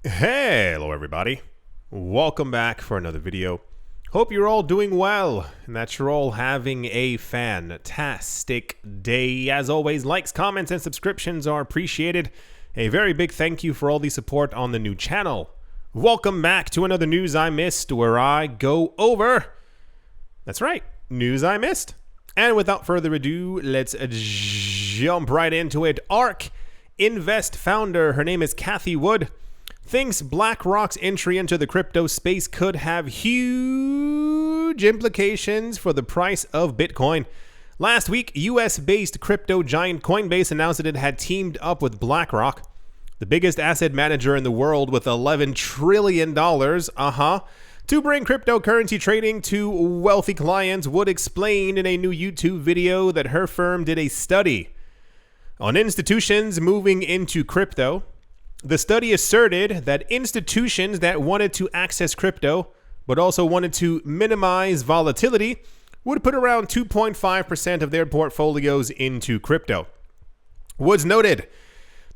Hello everybody, welcome back for another video. Hope you're all doing well and that you're all having a fantastic day. As always, likes, comments, and subscriptions are appreciated. A very big thank you for all the support on the new channel. Welcome back to another News I Missed, where I go over, that's right, news I missed. And without further ado, let's jump right into it. ARK Invest founder, her name is Cathie Wood, thinks BlackRock's entry into the crypto space could have huge implications for the price of Bitcoin. Last week, US-based crypto giant Coinbase announced that it had teamed up with BlackRock, the biggest asset manager in the world with $11 trillion, to bring cryptocurrency trading to wealthy clients. Wood explained in a new YouTube video that her firm did a study on institutions moving into crypto. The study asserted that institutions that wanted to access crypto but also wanted to minimize volatility would put around 2.5% of their portfolios into crypto. Woods noted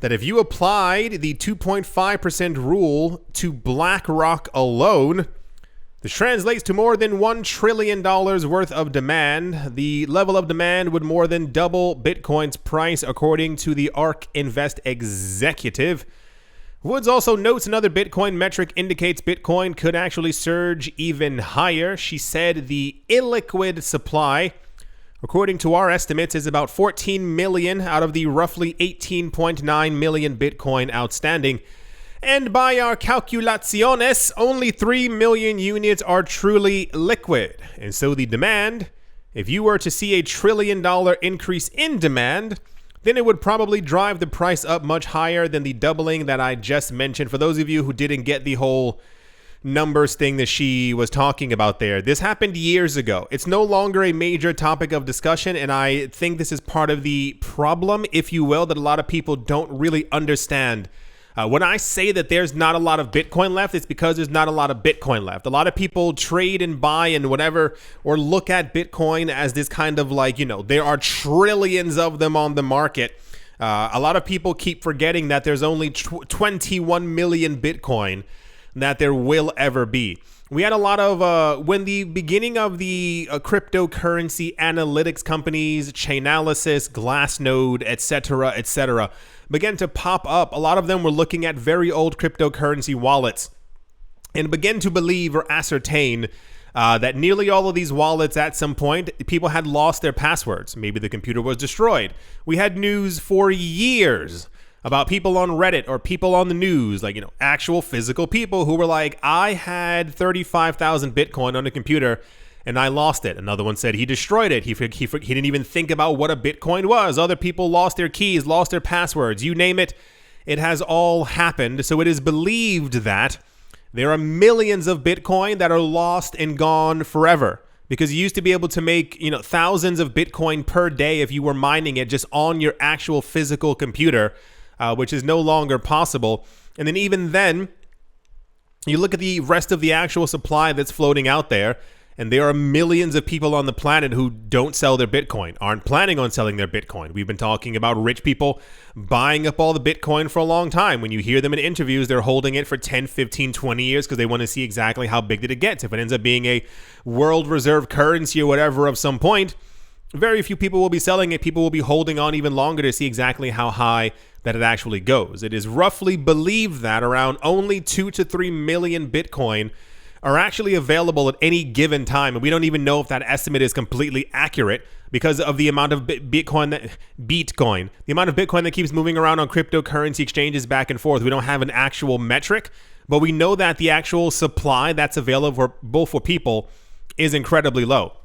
that if you applied the 2.5% rule to BlackRock alone, this translates to more than $1 trillion worth of demand. The level of demand would more than double Bitcoin's price, according to the ARK Invest executive. Woods also notes another Bitcoin metric indicates Bitcoin could actually surge even higher. She said the illiquid supply, according to our estimates, is about 14 million out of the roughly 18.9 million Bitcoin outstanding. And by our calculaciones, only 3 million units are truly liquid. And so the demand, if you were to see a $1 trillion increase in demand, then it would probably drive the price up much higher than the doubling that I just mentioned. For those of you who didn't get the whole numbers thing that she was talking about there, this happened years ago. It's no longer a major topic of discussion, and I think this is part of the problem, if you will, that a lot of people don't really understand. When I say that there's not a lot of Bitcoin left, it's because there's not a lot of Bitcoin left. A lot of people trade and buy and whatever, or look at Bitcoin as this kind of like, there are trillions of them on the market. A lot of people keep forgetting that there's only 21 million Bitcoin that there will ever be. We had a lot of, when the beginning of the cryptocurrency analytics companies, Chainalysis, Glassnode, etc., began to pop up. A lot of them were looking at very old cryptocurrency wallets and began to believe or ascertain that nearly all of these wallets at some point, people had lost their passwords. Maybe the computer was destroyed. We had news for years about people on Reddit or people on the news, like, actual physical people who were like, I had 35,000 Bitcoin on a computer and I lost it. Another one said he destroyed it. He didn't even think about what a Bitcoin was. Other people lost their keys, lost their passwords, you name it. It has all happened. So it is believed that there are millions of Bitcoin that are lost and gone forever, because you used to be able to make, thousands of Bitcoin per day if you were mining it just on your actual physical computer, which is no longer possible. And then even then, you look at the rest of the actual supply that's floating out there, and there are millions of people on the planet who don't sell their Bitcoin, aren't planning on selling their Bitcoin. We've been talking about rich people buying up all the Bitcoin for a long time. When you hear them in interviews, they're holding it for 10, 15, 20 years because they want to see exactly how big did it get. If it ends up being a world reserve currency or whatever of some point, very few people will be selling it. People will be holding on even longer to see exactly how high that it actually goes. It is roughly believed that around only 2 to 3 million Bitcoin are actually available at any given time. And we don't even know if that estimate is completely accurate because of the amount of Bitcoin, the amount of Bitcoin that keeps moving around on cryptocurrency exchanges back and forth. We don't have an actual metric, but we know that the actual supply that's available for people is incredibly low.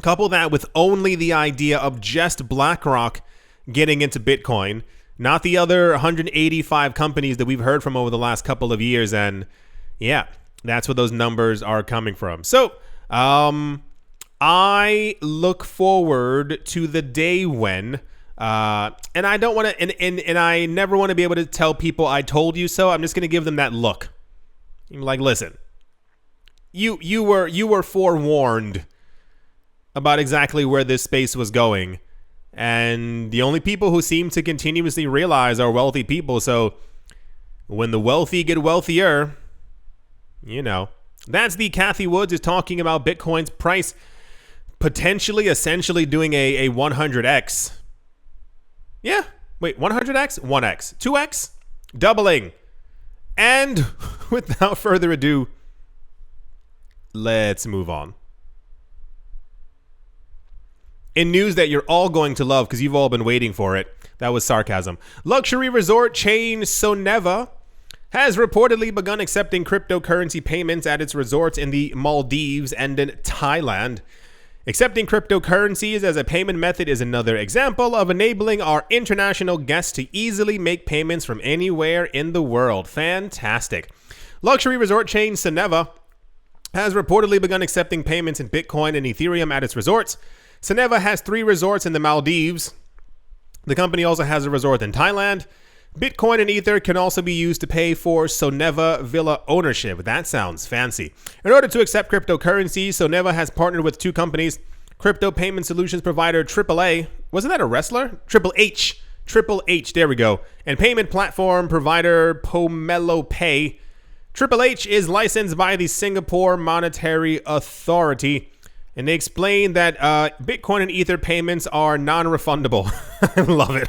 Couple that with only the idea of just BlackRock getting into Bitcoin, not the other 185 companies that we've heard from over the last couple of years. And yeah, that's where those numbers are coming from. So I look forward to the day when, and I don't want to, and I never want to be able to tell people I told you so. I'm just going to give them that look. I'm like, listen, you were forewarned about exactly where this space was going. And the only people who seem to continuously realize are wealthy people. So when the wealthy get wealthier, you know. That's the Kathy Woods is talking about Bitcoin's price potentially, essentially doing a 100x. Yeah, wait, 100x? 1x. 2x? Doubling. And without further ado, let's move on. In news that you're all going to love because you've all been waiting for it. That was sarcasm. Luxury resort chain Soneva has reportedly begun accepting cryptocurrency payments at its resorts in the Maldives and in Thailand. Accepting cryptocurrencies as a payment method is another example of enabling our international guests to easily make payments from anywhere in the world. Fantastic. Luxury resort chain Soneva has reportedly begun accepting payments in Bitcoin and Ethereum at its resorts. Soneva has 3 resorts in the Maldives. The company also has a resort in Thailand. Bitcoin and Ether can also be used to pay for Soneva villa ownership. That sounds fancy. In order to accept cryptocurrencies, Soneva has partnered with 2 companies. Crypto payment solutions provider AAA. Wasn't that a wrestler? Triple H. Triple H. There we go. And payment platform provider Pomelo Pay. Triple H is licensed by the Singapore Monetary Authority. And they explain that Bitcoin and Ether payments are non-refundable. I love it.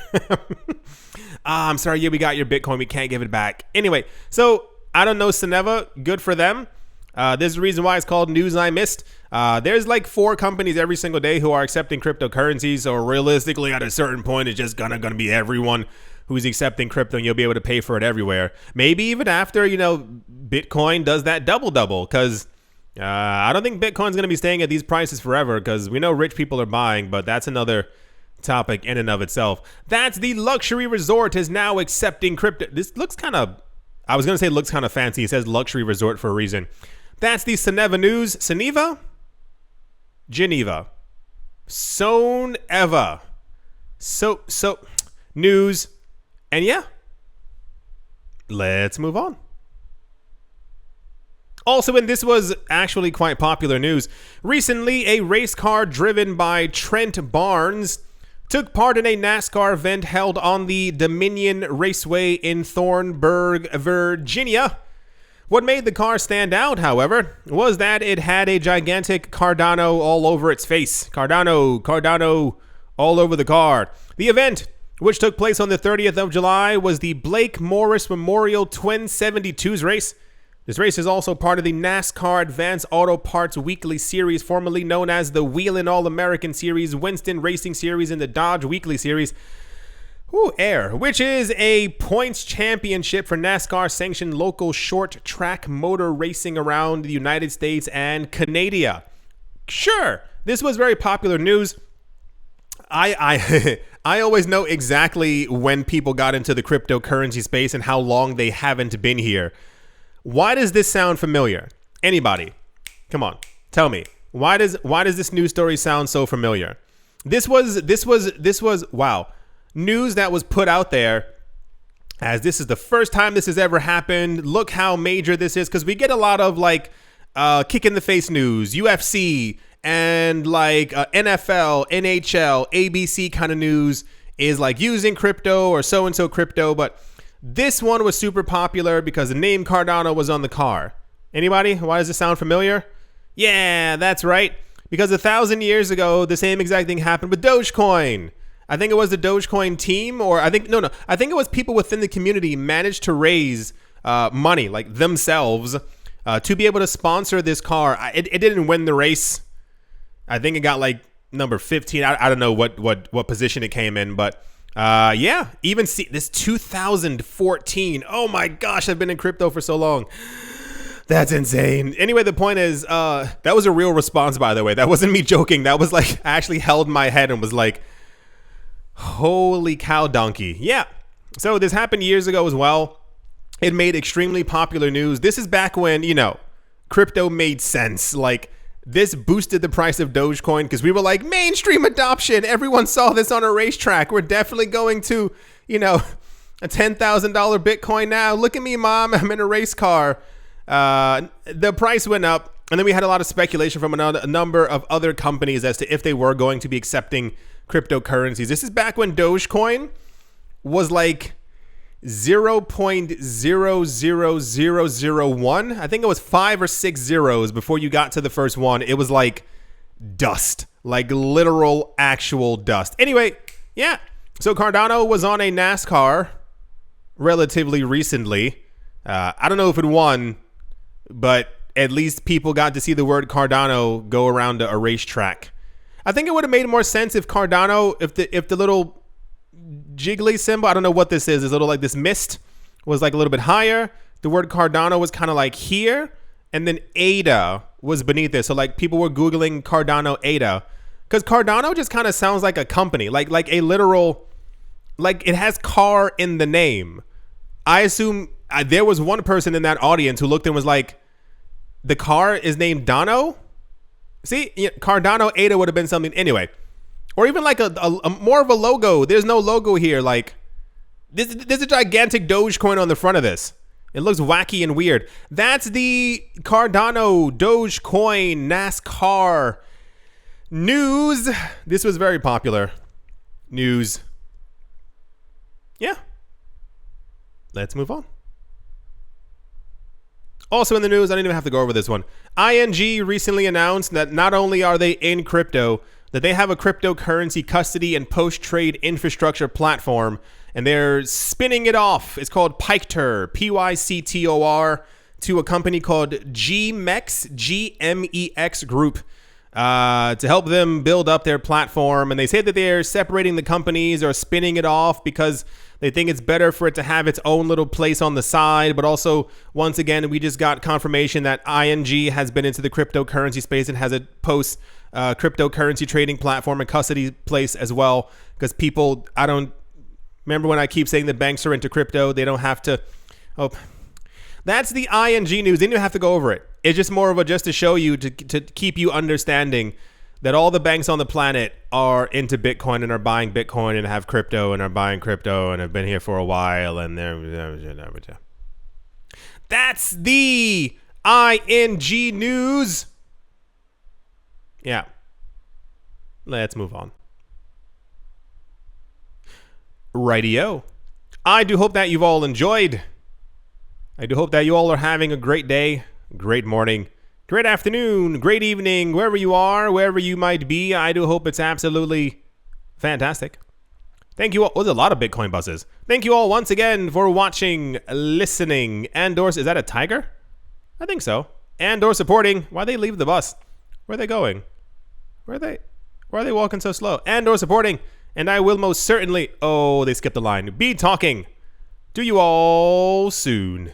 I'm sorry, yeah, we got your Bitcoin. We can't give it back. Anyway, so I don't know Soneva. Good for them. There's a reason why it's called News I Missed. There's like 4 companies every single day who are accepting cryptocurrencies. So realistically, at a certain point, it's just gonna be everyone who's accepting crypto, and you'll be able to pay for it everywhere. Maybe even after, Bitcoin does that double-double, because I don't think Bitcoin's going to be staying at these prices forever, because we know rich people are buying, but that's another topic in and of itself. That's the luxury resort is now accepting crypto. This looks kind of, I was going to say looks kind of fancy. It says luxury resort for a reason. That's the Soneva news. Soneva? Geneva. Soneva. So, news. And yeah, let's move on. Also, and this was actually quite popular news, recently a race car driven by Trent Barnes took part in a NASCAR event held on the Dominion Raceway in Thornburg, Virginia. What made the car stand out, however, was that it had a gigantic Cardano all over its face. Cardano all over the car. The event, which took place on the 30th of July, was the Blake Morris Memorial Twin 72s race. This race is also part of the NASCAR Advanced Auto Parts Weekly Series, formerly known as the Wheelin' All-American Series, Winston Racing Series, and the Dodge Weekly Series, which is a points championship for NASCAR-sanctioned local short-track motor racing around the United States and Canada. Sure, this was very popular news. I always know exactly when people got into the cryptocurrency space and how long they haven't been here. Why does this sound familiar? Anybody? Come on, tell me. Why does this news story sound so familiar? This was wow. News that was put out there as this is the first time this has ever happened. Look how major this is, because we get a lot of kick in the face news, UFC, and NFL, NHL, ABC kind of news is like using crypto or so-and-so crypto, but this one was super popular because the name Cardano was on the car. Anybody? Why does this sound familiar? Yeah, that's right. Because 1,000 years ago, the same exact thing happened with Dogecoin. I think it was the Dogecoin team, or I think it was people within the community managed to raise money, like themselves, to be able to sponsor this car. It didn't win the race. I think it got number 15. I don't know what position it came in, but yeah, even see this 2014. Oh my gosh, I've been in crypto for so long. That's insane. Anyway, the point is, that was a real response, by the way. That wasn't me joking. That was I actually held my head and was like, holy cow donkey. Yeah. So this happened years ago as well. It made extremely popular news. This is back when, crypto made sense. This boosted the price of Dogecoin because we were like, mainstream adoption. Everyone saw this on a racetrack. We're definitely going to, a $10,000 Bitcoin now. Look at me, mom. I'm in a race car. The price went up. And then we had a lot of speculation from a number of other companies as to if they were going to be accepting cryptocurrencies. This is back when Dogecoin was 0.00001. I think it was 5 or 6 zeros before you got to the first one. It was like dust, like literal actual dust. Anyway, yeah. So Cardano was on a NASCAR relatively recently. I don't know if it won, but at least people got to see the word Cardano go around a racetrack. I think it would have made more sense if Cardano, if the little jiggly symbol, I don't know what this is, this little like this mist was like a little bit higher. The word Cardano was kind of like here, and then ADA was beneath it. So like people were Googling Cardano ADA, because Cardano just kind of sounds like a company, like a literal, like it has car in the name. I assume there was one person in that audience who looked and was like, the car is named Dono? See, Cardano ADA would have been something anyway. Or even like a more of a logo. There's no logo here. Like, there's a gigantic Dogecoin on the front of this. It looks wacky and weird. That's the Cardano Dogecoin NASCAR news. This was very popular news. Yeah. Let's move on. Also in the news, I didn't even have to go over this one. ING recently announced that not only are they in crypto, that they have a cryptocurrency custody and post-trade infrastructure platform, and they're spinning it off. It's called Pyctor, Pyctor, to a company called GMEX Group, to help them build up their platform. And they say that they're separating the companies or spinning it off because they think it's better for it to have its own little place on the side. But also, once again, we just got confirmation that ING has been into the cryptocurrency space and has a cryptocurrency trading platform and custody place as well. Because people, I don't remember when I keep saying that banks are into crypto, they don't have to. Oh, that's the ING news. They didn't even have to go over it. It's just more of a just to show you, to keep you understanding that all the banks on the planet are into Bitcoin and are buying Bitcoin and have crypto and are buying crypto and have been here for a while, and they're. That's the ING news. Yeah. Let's move on. Rightio. I do hope that you've all enjoyed. I do hope that you all are having a great day, great morning, great afternoon, great evening, wherever you are, wherever you might be. I do hope it's absolutely fantastic. Thank you all. There's a lot of Bitcoin buses. Thank you all once again for watching, listening, and/or is that a tiger? I think so. And/or supporting. Why they leave the bus? Where are they going? Why are they walking so slow? And/or supporting. And I will most certainly, oh, they skipped the line, be talking to you all soon.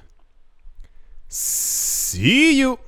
See you.